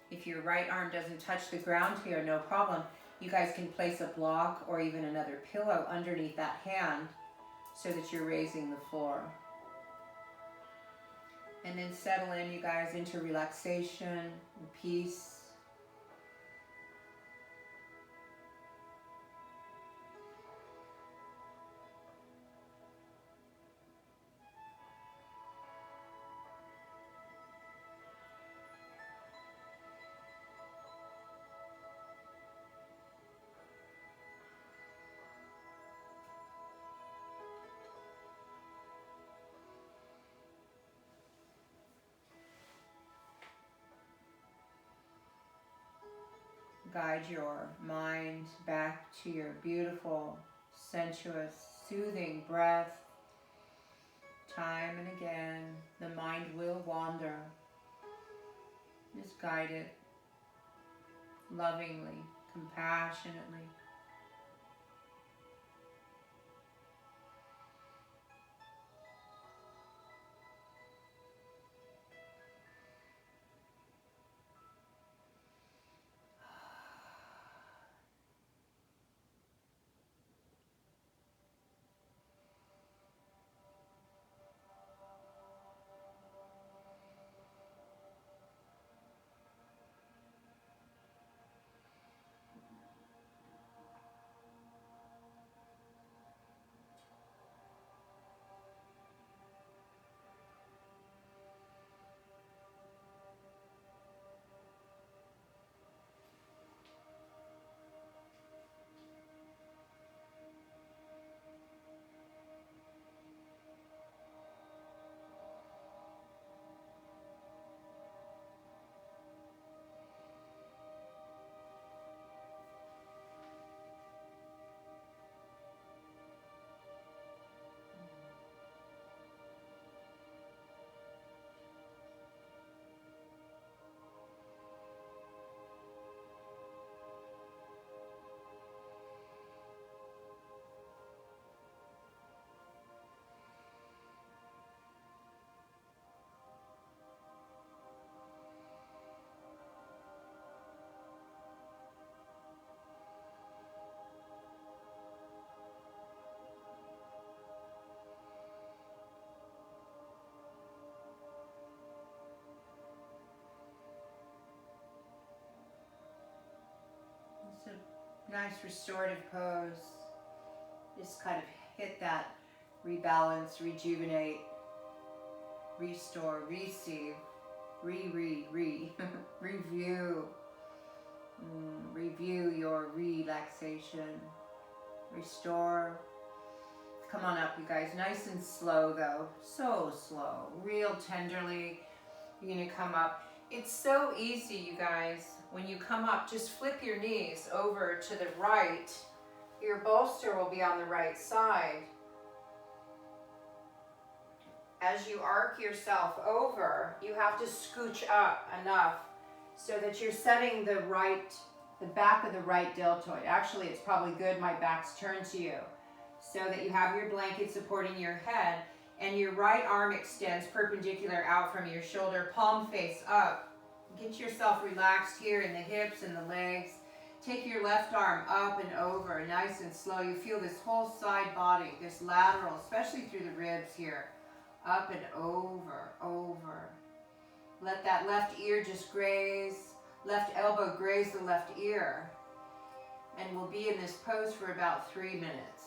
If your right arm doesn't touch the ground here, no problem. You guys can place a block or even another pillow underneath that hand so that you're raising the floor. And then settle in, you guys, into relaxation and peace. Guide your mind back to your beautiful, sensuous, soothing breath. Time and again, the mind will wander. Just guide it lovingly, compassionately. It's a nice restorative pose. Just kind of hit that rebalance, rejuvenate, restore, receive, review. Review your relaxation. Restore. Come on up, you guys. Nice and slow, though. So slow. Real tenderly. You're going to come up. It's so easy, you guys. When you come up, just flip your knees over to the right. Your bolster will be on the right side. As you arc yourself over, you have to scooch up enough so that you're setting the back of the right deltoid. Actually, it's probably good my back's turned to you, so that you have your blanket supporting your head and your right arm extends perpendicular out from your shoulder, palm face up. Get yourself relaxed here in the hips and the legs. Take your left arm up and over, nice and slow. You feel this whole side body, this lateral, especially through the ribs here. Up and over, over. Let that left ear just graze, left elbow graze the left ear. And we'll be in this pose for about 3 minutes.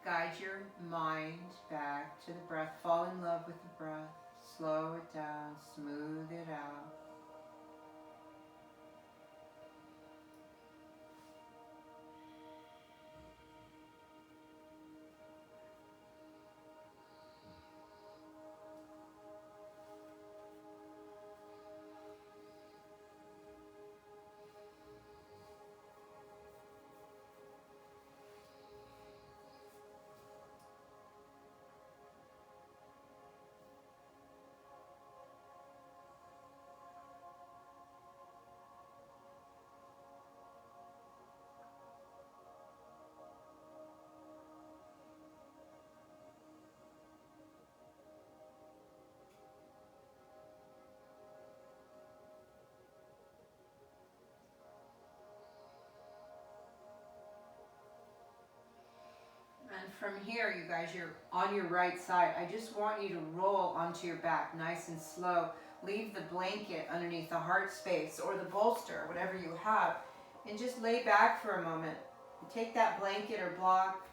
guide your mind back to the breath. Fall in love with the breath. Slow it down, smooth it out. And from here, you guys, you're on your right side. I just want you to roll onto your back nice and slow. Leave the blanket underneath the heart space or the bolster, whatever you have, and just lay back for a moment. Take that blanket or block,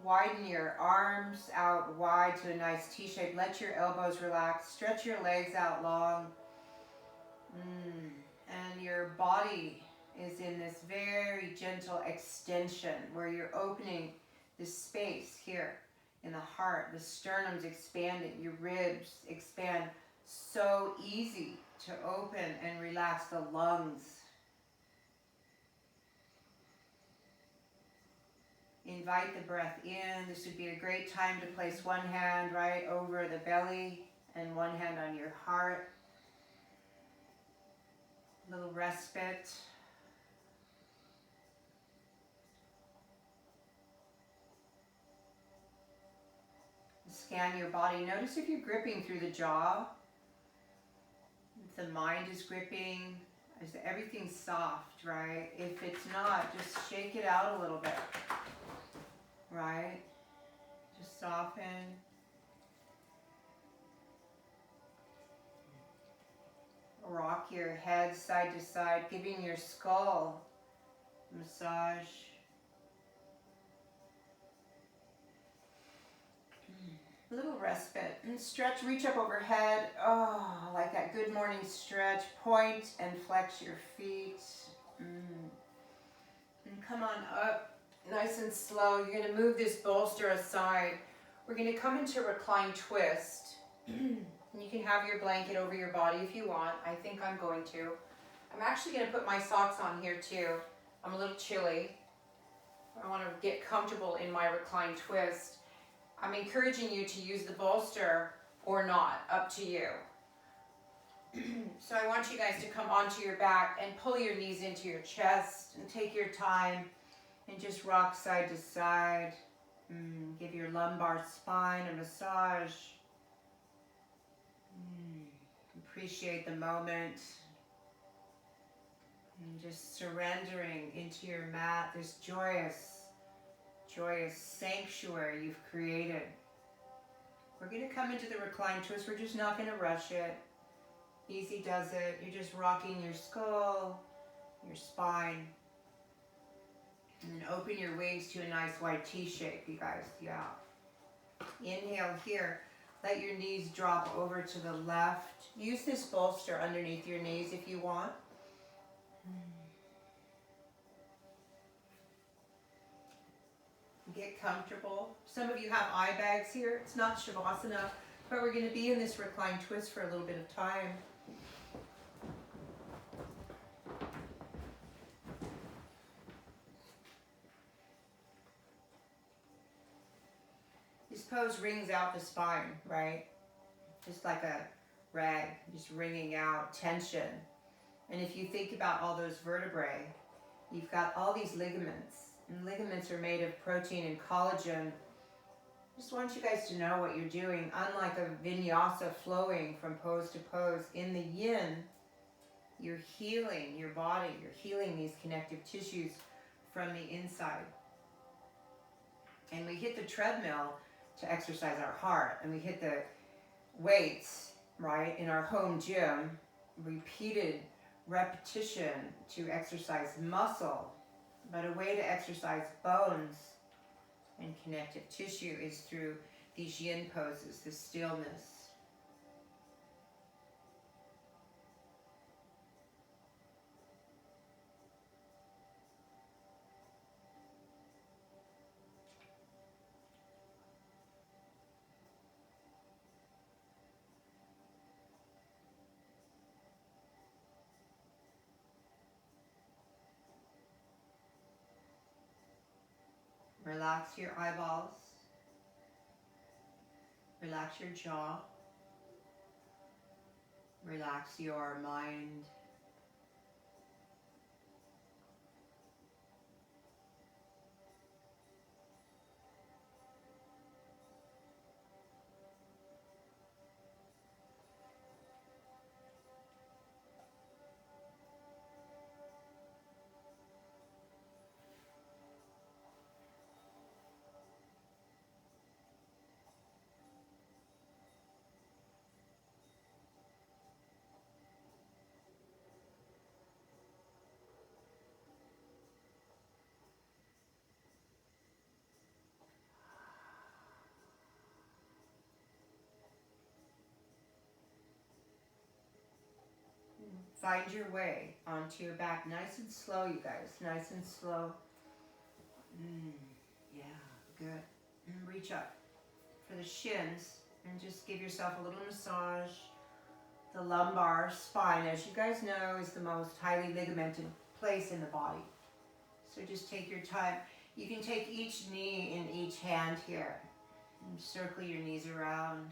widen your arms out wide to a nice T shape. Let your elbows relax. Stretch your legs out long. And your body is in this very gentle extension where you're opening this space here in the heart. The sternum's expanding. Your ribs expand. So easy to open and relax the lungs. Invite the breath in. This would be a great time to place one hand right over the belly and one hand on your heart. A little respite. Scan your body. Notice if you're gripping through the jaw. If the mind is gripping. Is everything soft, right? If it's not, just shake it out a little bit. Right? Just soften. Rock your head side to side, giving your skull a massage. A little respite. And stretch, reach up overhead. Oh, like that good morning stretch. Point and flex your feet. And come on up, nice and slow. You're going to move this bolster aside. We're going to come into recline twist. You can have your blanket over your body if you want. I think I'm going to. I'm actually going to put my socks on here too. I'm a little chilly. I want to get comfortable in my recline twist. I'm encouraging you to use the bolster or not, up to you. So I want you guys to come onto your back and pull your knees into your chest and take your time and just rock side to side. Give your lumbar spine a massage. Appreciate the moment. And just surrendering into your mat, this joyous sanctuary you've created. We're going to come into the recline twist. We're just not going to rush it. Easy does it. You're just rocking your skull, your spine. And then open your wings to a nice wide T shape, you guys. Yeah. Inhale here. Let your knees drop over to the left. Use this bolster underneath your knees if you want. Get comfortable. Some of you have eye bags here. It's not Shavasana, but we're going to be in this recline twist for a little bit of time. This pose wrings out the spine, right? Just like a rag, just wringing out tension. And if you think about all those vertebrae, you've got all these ligaments. And ligaments are made of protein and collagen. Just want you guys to know what you're doing. Unlike a vinyasa flowing from pose to pose, in the yin, you're healing your body. You're healing these connective tissues from the inside. And we hit the treadmill to exercise our heart. And we hit the weights, right, in our home gym. Repeated repetition to exercise muscle. But a way to exercise bones and connective tissue is through these yin poses, the stillness. Relax your eyeballs. Relax your jaw. Relax your mind. Find your way onto your back, nice and slow, you guys, nice and slow. Yeah, good. And reach up for the shins and just give yourself a little massage. The lumbar spine, as you guys know, is the most highly ligamented place in the body. So just take your time. You can take each knee in each hand here and circle your knees around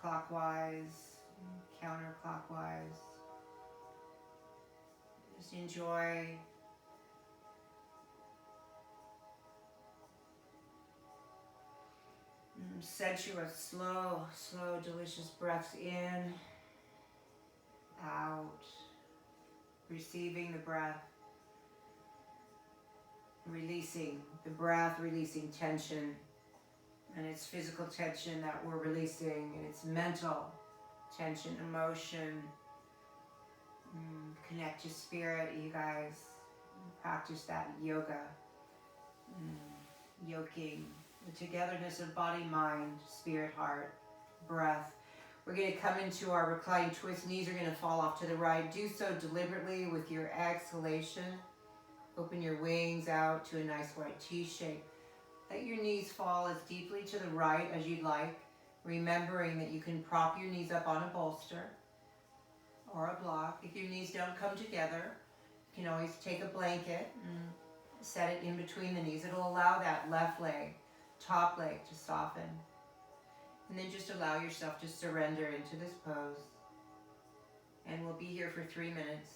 clockwise, counterclockwise. Just enjoy. Sensuous, slow, delicious breaths in, out, receiving the breath, releasing the breath, releasing tension, and it's physical tension that we're releasing, and it's mental tension, emotion. Connect to spirit, you guys. Practice that yoga, yoking. The togetherness of body, mind, spirit, heart, breath. We're going to come into our reclined twist. Knees are going to fall off to the right. Do so deliberately with your exhalation. Open your wings out to a nice white T shape. Let your knees fall as deeply to the right as you'd like, remembering that you can prop your knees up on a bolster or a block. If your knees don't come together, you can always take a blanket and set it in between the knees. It'll allow that left leg, top leg to soften. And then just allow yourself to surrender into this pose. And we'll be here for 3 minutes.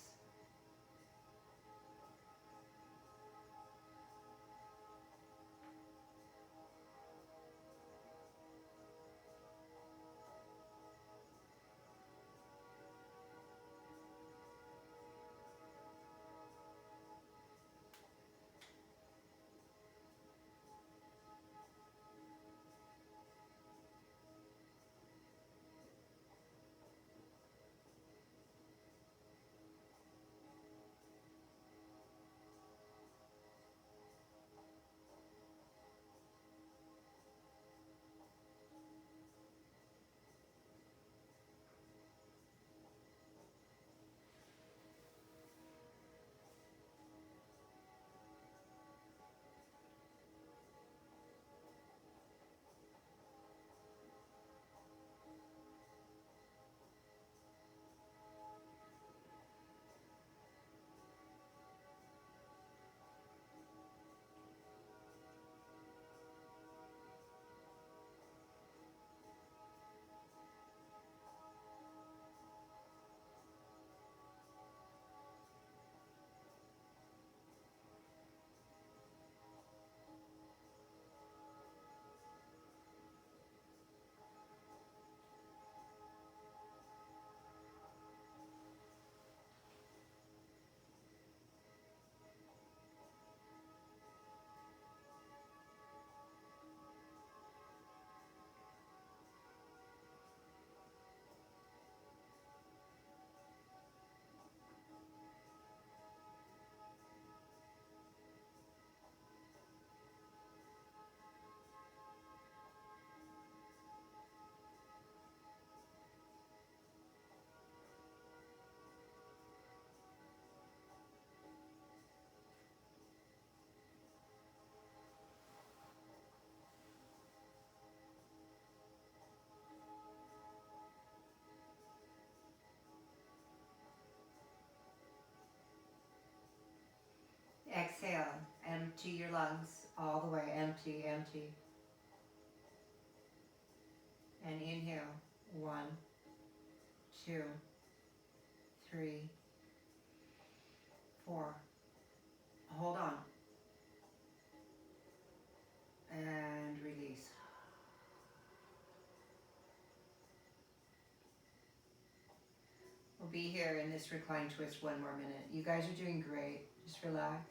empty your lungs all the way, empty, empty. And inhale, 1, 2, 3, 4. Hold on. And release. We'll be here in this reclined twist one more minute. You guys are doing great. Just relax,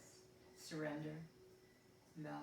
surrender, melt.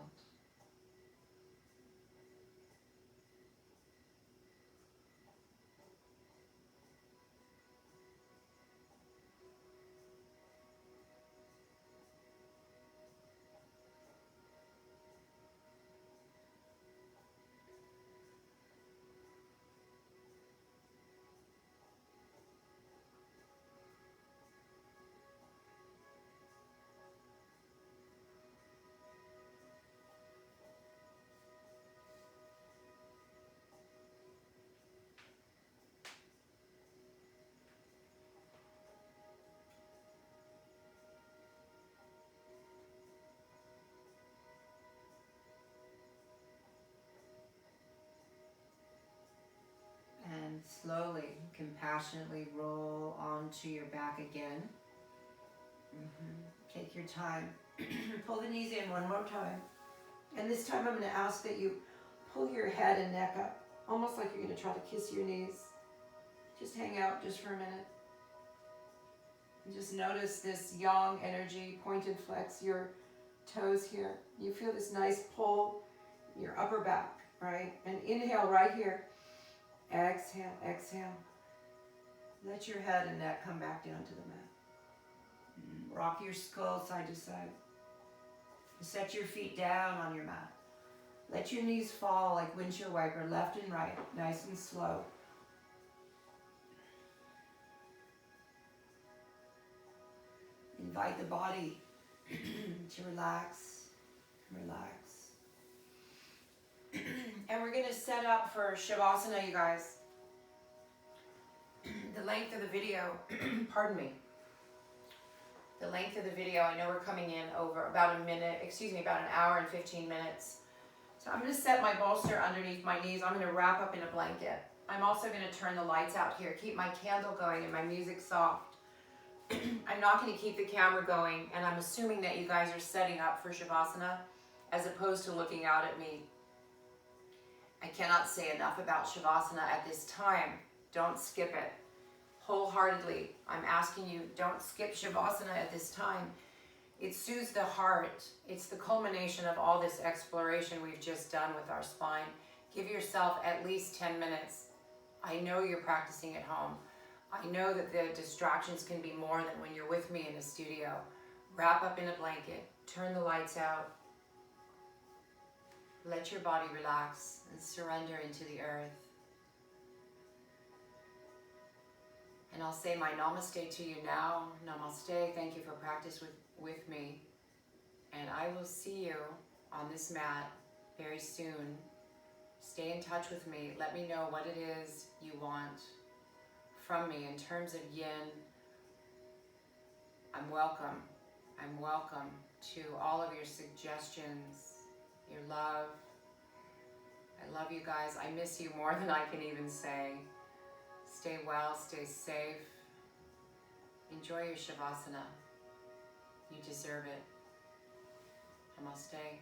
And slowly, compassionately roll onto your back again. Take your time. Pull the knees in one more time. And this time I'm going to ask that you pull your head and neck up, almost like you're going to try to kiss your knees. Just hang out just for a minute. And just notice this yang energy, pointed flex your toes here. You feel this nice pull in your upper back, right? And inhale right here. Exhale, exhale. Let your head and neck come back down to the mat. Rock your skull side to side. Set your feet down on your mat. Let your knees fall like windshield wiper, left and right, nice and slow. Invite the body to relax, relax. And we're going to set up for Shavasana, you guys. The length of the video, pardon me. The length of the video, I know we're coming in over about an hour and 15 minutes. So I'm going to set my bolster underneath my knees. I'm going to wrap up in a blanket. I'm also going to turn the lights out here, keep my candle going and my music soft. I'm not going to keep the camera going, and I'm assuming that you guys are setting up for Shavasana as opposed to looking out at me. I cannot say enough about Shavasana at this time. Don't skip it. Wholeheartedly, I'm asking you, don't skip Shavasana at this time. It soothes the heart. It's the culmination of all this exploration we've just done with our spine. Give yourself at least 10 minutes. I know you're practicing at home. I know that the distractions can be more than when you're with me in a studio. Wrap up in a blanket, turn the lights out. Let your body relax and surrender into the earth. And I'll say my namaste to you now. Namaste, thank you for practice with me. And I will see you on this mat very soon. Stay in touch with me. Let me know what it is you want from me in terms of yin. I'm welcome. I'm welcome to all of your suggestions, your love. I love you guys. I miss you more than I can even say. Stay well, stay safe. Enjoy your Shavasana. You deserve it. Namaste.